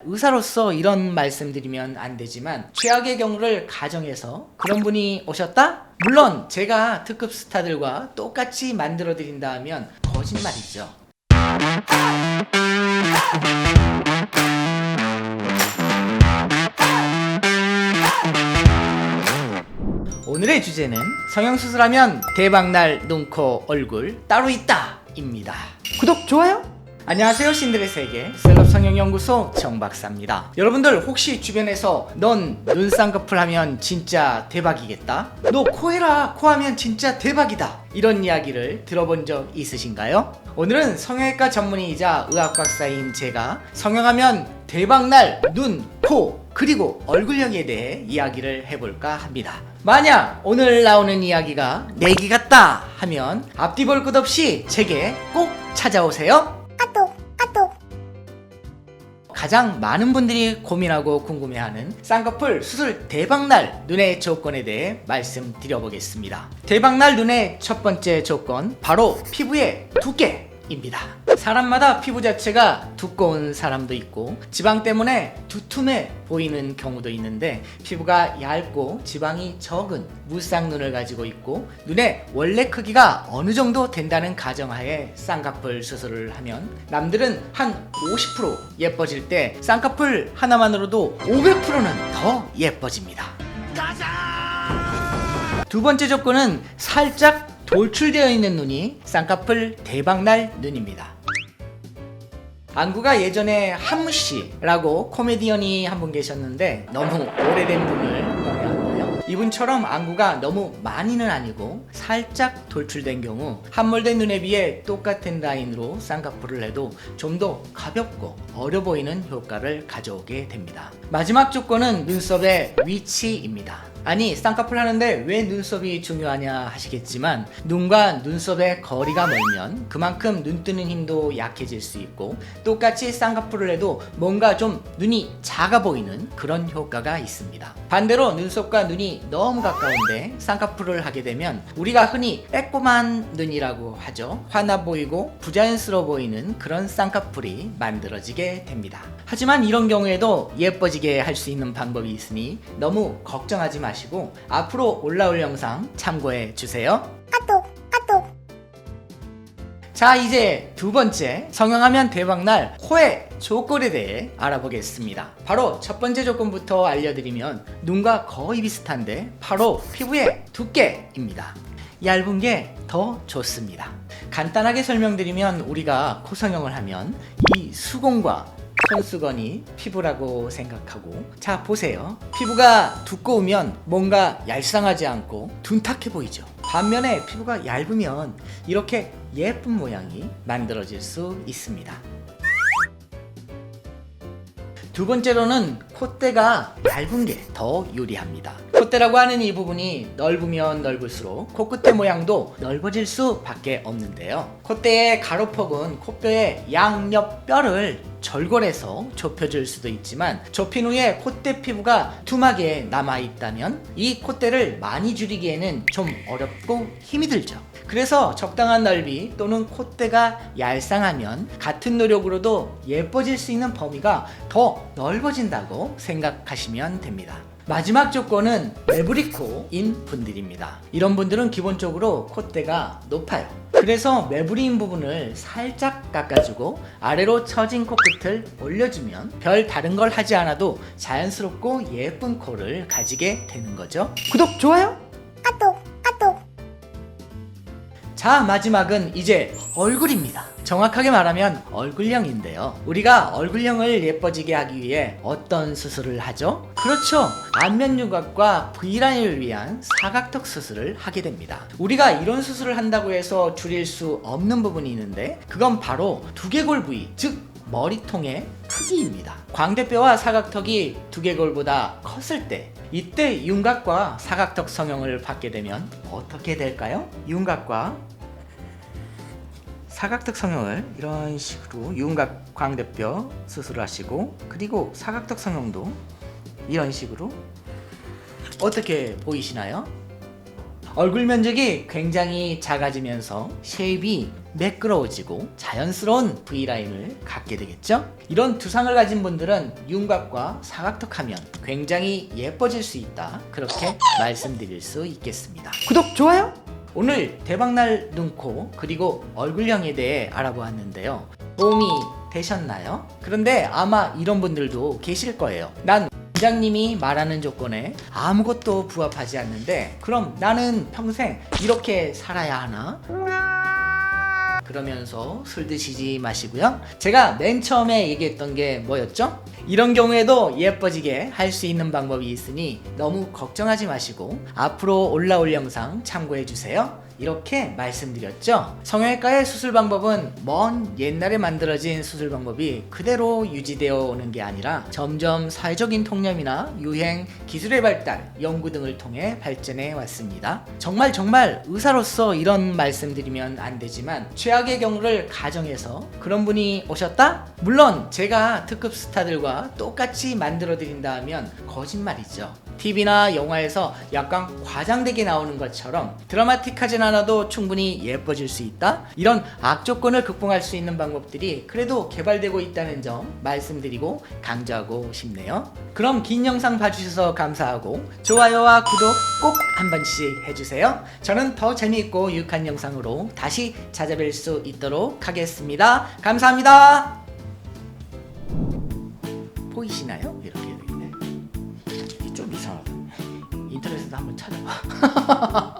의사로서 이런 말씀드리면 안 되지만 최악의 경우를 가정해서 그런 분이 오셨다? 물론 제가 특급 스타들과 똑같이 만들어 드린다 하면 거짓말이죠. 오늘의 주제는 성형수술하면 대박날 눈, 코, 얼굴 따로 있다 입니다. 구독, 좋아요? 안녕하세요, 신들의 세계 셀럽 성형연구소 정박사입니다. 여러분들 혹시 주변에서 넌 눈 쌍꺼풀 하면 진짜 대박이겠다, 너 코 해라, 코 하면 진짜 대박이다, 이런 이야기를 들어본 적 있으신가요? 오늘은 성형외과 전문의이자 의학 박사인 제가 성형하면 대박날 눈, 코, 그리고 얼굴형에 대해 이야기를 해볼까 합니다. 만약 오늘 나오는 이야기가 내기 같다 하면 앞뒤 볼 것 없이 제게 꼭 찾아오세요. 가장 많은 분들이 고민하고 궁금해하는 쌍꺼풀 수술 대박날 눈의 조건에 대해 말씀드려보겠습니다. 대박날 눈의 첫 번째 조건, 바로 피부의 두께입니다. 사람마다 피부 자체가 두꺼운 사람도 있고 지방 때문에 두툼해 보이는 경우도 있는데, 피부가 얇고 지방이 적은 무쌍눈을 가지고 있고 눈의 원래 크기가 어느 정도 된다는 가정하에 쌍꺼풀 수술을 하면 남들은 한 50% 예뻐질 때 쌍꺼풀 하나만으로도 500%는 더 예뻐집니다. 두 번째 조건은 살짝 돌출되어 있는 눈이 쌍꺼풀 대박날 눈입니다. 안구가 예전에 한무씨라고 코미디언이 한 분 계셨는데 너무 오래된 분을 영화하나요? 이분처럼 안구가 너무 많이는 아니고 살짝 돌출된 경우 함몰된 눈에 비해 똑같은 라인으로 쌍꺼풀을 해도 좀 더 가볍고 어려 보이는 효과를 가져오게 됩니다. 마지막 조건은 눈썹의 위치입니다. 아니, 쌍꺼풀 하는데 왜 눈썹이 중요하냐 하시겠지만, 눈과 눈썹의 거리가 멀면 그만큼 눈 뜨는 힘도 약해질 수 있고, 똑같이 쌍꺼풀을 해도 뭔가 좀 눈이 작아 보이는 그런 효과가 있습니다. 반대로 눈썹과 눈이 너무 가까운데 쌍꺼풀을 하게 되면 우리가 흔히 빼꼼한 눈이라고 하죠. 화나 보이고 부자연스러워 보이는 그런 쌍꺼풀이 만들어지게 됩니다. 하지만 이런 경우에도 예뻐지게 할 수 있는 방법이 있으니 너무 걱정하지 마시고 앞으로 올라올 영상 참고해 주세요. 자, 이제 두 번째, 성형하면 대박날 코의 조건에 대해 알아보겠습니다. 바로 첫 번째 조건부터 알려드리면 눈과 거의 비슷한데 바로 피부의 두께입니다. 얇은 게 더 좋습니다. 간단하게 설명드리면, 우리가 코 성형을 하면 이 수공과 손수건이 피부라고 생각하고, 자 보세요. 피부가 두꺼우면 뭔가 얄쌍하지 않고 둔탁해 보이죠. 반면에 피부가 얇으면 이렇게 예쁜 모양이 만들어질 수 있습니다. 두 번째로는 콧대가 얇은 게 더 유리합니다. 콧대라고 하는 이 부분이 넓으면 넓을수록 코끝의 모양도 넓어질 수밖에 없는데요. 콧대의 가로폭은 코뼈의 양옆 뼈를 절골해서 좁혀줄 수도 있지만, 좁힌 후에 콧대 피부가 툼하게 남아있다면 이 콧대를 많이 줄이기에는 좀 어렵고 힘이 들죠. 그래서 적당한 넓이 또는 콧대가 얄쌍하면 같은 노력으로도 예뻐질 수 있는 범위가 더 넓어진다고 생각하시면 됩니다. 마지막 조건은 매부리코인 분들입니다. 이런 분들은 기본적으로 콧대가 높아요. 그래서 매부리인 부분을 살짝 깎아주고 아래로 처진 코끝을 올려주면 별 다른 걸 하지 않아도 자연스럽고 예쁜 코를 가지게 되는 거죠. 구독, 좋아요? 자, 마지막은 이제 얼굴입니다. 정확하게 말하면 얼굴형인데요. 우리가 얼굴형을 예뻐지게 하기 위해 어떤 수술을 하죠? 그렇죠, 안면유곽과 V라인을 위한 사각턱 수술을 하게 됩니다. 우리가 이런 수술을 한다고 해서 줄일 수 없는 부분이 있는데, 그건 바로 두개골 부위, 즉 머리통의 크기입니다. 광대뼈와 사각턱이 두개골보다 컸을 때, 이때 윤곽과 사각턱 성형을 받게 되면 어떻게 될까요? 윤곽과 사각턱 성형을 이런 식으로 윤곽 광대뼈 수술을 하시고, 그리고 사각턱 성형도 이런 식으로, 어떻게 보이시나요? 얼굴 면적이 굉장히 작아지면서 쉐입이 매끄러워지고 자연스러운 V라인을 갖게 되겠죠? 이런 두상을 가진 분들은 윤곽과 사각턱하면 굉장히 예뻐질 수 있다, 그렇게 말씀드릴 수 있겠습니다. 구독, 좋아요! 오늘 대박날 눈, 코, 그리고 얼굴형에 대해 알아보았는데요. 도움이 되셨나요? 그런데 아마 이런 분들도 계실 거예요. 난 원장님이 말하는 조건에 아무것도 부합하지 않는데 그럼 나는 평생 이렇게 살아야 하나? 그러면서 술 드시지 마시고요. 제가 맨 처음에 얘기했던 게 뭐였죠? 이런 경우에도 예뻐지게 할 수 있는 방법이 있으니 너무 걱정하지 마시고 앞으로 올라올 영상 참고해 주세요. 이렇게 말씀드렸죠. 성형외과의 수술 방법은 먼 옛날에 만들어진 수술 방법이 그대로 유지되어 오는 게 아니라 점점 사회적인 통념이나 유행, 기술의 발달, 연구 등을 통해 발전해 왔습니다. 정말 의사로서 이런 말씀드리면 안 되지만 최악의 경우를 가정해서 그런 분이 오셨다? 물론 제가 특급 스타들과 똑같이 만들어 드린다 하면 거짓말이죠. TV나 영화에서 약간 과장되게 나오는 것처럼 드라마틱하진 않아도 충분히 예뻐질 수 있다? 이런 악조건을 극복할 수 있는 방법들이 그래도 개발되고 있다는 점 말씀드리고 강조하고 싶네요. 그럼 긴 영상 봐주셔서 감사하고 좋아요와 구독 꼭 한 번씩 해주세요. 저는 더 재미있고 유익한 영상으로 다시 찾아뵐 수 있도록 하겠습니다. 감사합니다. 보이시나요? 이렇게 되어 있네. 좀 이상하다. 인터넷에서 한번 찾아봐.